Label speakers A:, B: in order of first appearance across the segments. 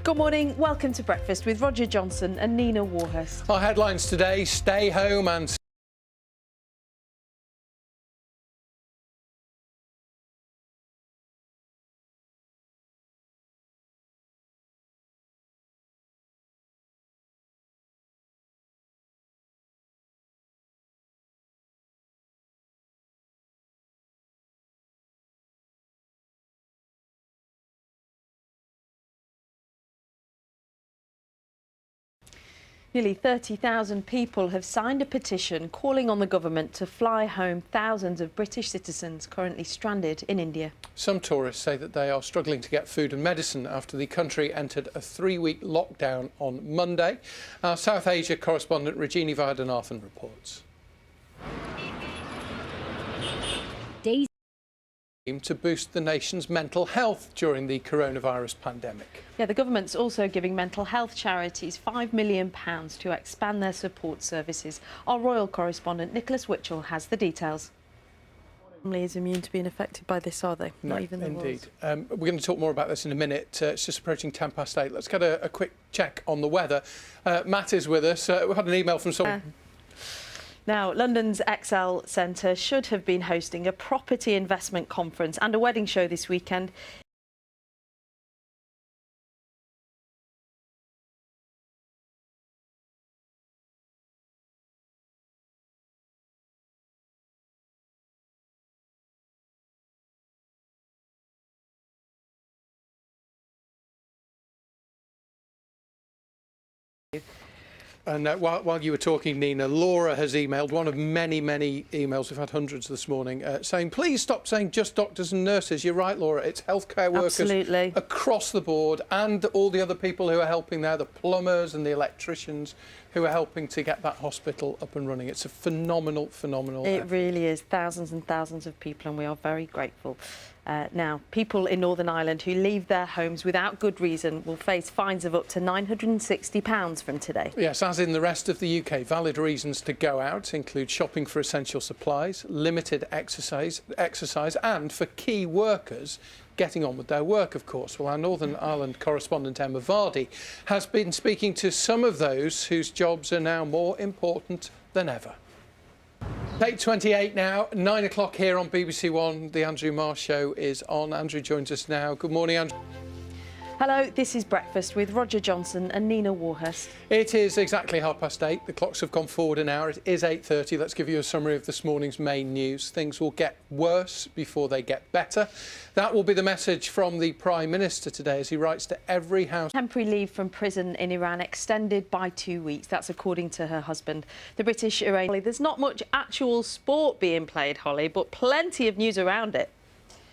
A: Good morning, welcome to Breakfast with Roger Johnson and Nina Warhurst.
B: Our headlines today: stay home and
A: Nearly 30,000 people have signed a petition calling on the government to fly home thousands of British citizens currently stranded in India.
B: some tourists say that they are struggling to get food and medicine after the country entered a 3-week lockdown on Monday. Our South Asia correspondent Rajini Vaidyanathan reports. To boost the nation's mental health during the coronavirus pandemic.
A: Yeah, the government's also giving mental health charities £5 million to expand their support services. Our royal correspondent Nicholas Witchell has the details. Family is immune to being affected by this, are they?
B: No,
A: not even the
B: indeed.
A: royals.
B: We're going to talk more about this in a minute. It's just approaching 8:10. Let's get a quick check on the weather. Matt is with us. We had an email from someone.
A: Now, London's Excel Centre should have been hosting a property investment conference and a wedding show this weekend.
B: And while you were talking, Nina, Laura has emailed, one of many emails, we've had hundreds this morning, saying, please stop saying just doctors and nurses. You're right, Laura, it's healthcare workers
A: Absolutely.
B: Across the board, and all the other people who are helping there, the plumbers and the electricians who are helping to get that hospital up and running. It's a phenomenal
A: It
B: effort.
A: really is. Thousands and thousands of people, and we are very grateful. Now, people in Northern Ireland who leave their homes without good reason will face fines of up to £960 from today.
B: Yes, as in the rest of the UK, valid reasons to go out include shopping for essential supplies, limited exercise and for key workers getting on with their work, of course. Well, our Northern Ireland correspondent Emma Vardy has been speaking to some of those whose jobs are now more important than ever. 8:28 now, 9 o'clock here on BBC One. The Andrew Marr Show is on. Andrew joins us now. Good morning, Andrew.
A: Hello, this is Breakfast with Roger Johnson and Nina Warhurst.
B: It is exactly 8:30. The clocks have gone forward an hour. It is 8:30. Let's give you a summary of this morning's main news. Things will get worse before they get better. That will be the message from the Prime Minister today as he writes to every house.
A: Temporary leave from prison in Iran extended by 2 weeks. That's according to her husband. The British Iranian. There's not much actual sport being played, Holly, but plenty of news around it.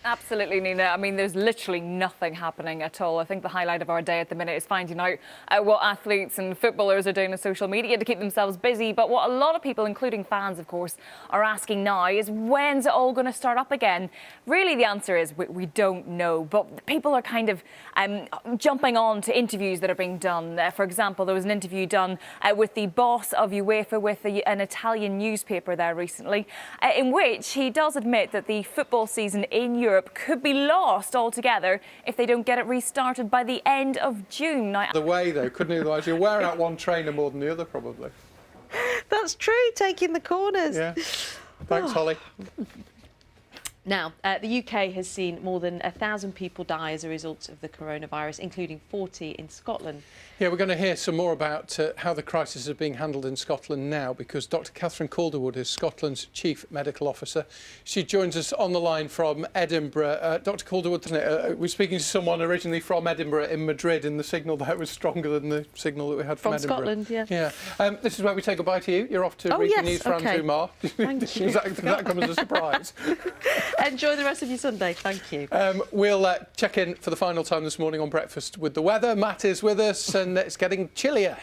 C: Absolutely, Nina. I mean, there's literally nothing happening at all. I think the highlight of our day at the minute is finding out what athletes and footballers are doing on social media to keep themselves busy. But what a lot of people, including fans, of course, are asking now is when's it all going to start up again? Really, the answer is we don't know. But people are kind of jumping on to interviews that are being done. For example, there was an interview done with the boss of UEFA with an Italian newspaper there recently, in which he does admit that the football season in Europe could be lost altogether if they don't get it restarted by the end of June. Now,
B: The way, though, couldn't you? Otherwise, you're wearing out one trainer more than the other, probably.
A: That's true, taking the corners.
B: Yeah. Thanks, Holly.
A: Now, the UK has seen more than 1,000 people die as a result of the coronavirus, including 40 in Scotland.
B: Yeah, we're going to hear some more about how the crisis is being handled in Scotland now, because Dr Catherine Calderwood is Scotland's Chief Medical Officer. She joins us on the line from Edinburgh. Dr Calderwood, isn't it? We're speaking to someone originally from Edinburgh in Madrid, and the signal there was stronger than the signal that we had from Edinburgh.
A: Scotland, yeah.
B: Yeah. This is where we say goodbye to you. You're off to read the news for Andrew Marr.
A: Thank you.
B: Does that come as a surprise?
A: Enjoy the rest of your Sunday. Thank you.
B: We'll check in for the final time this morning on Breakfast with the weather. Matt is with us, and it's getting chillier.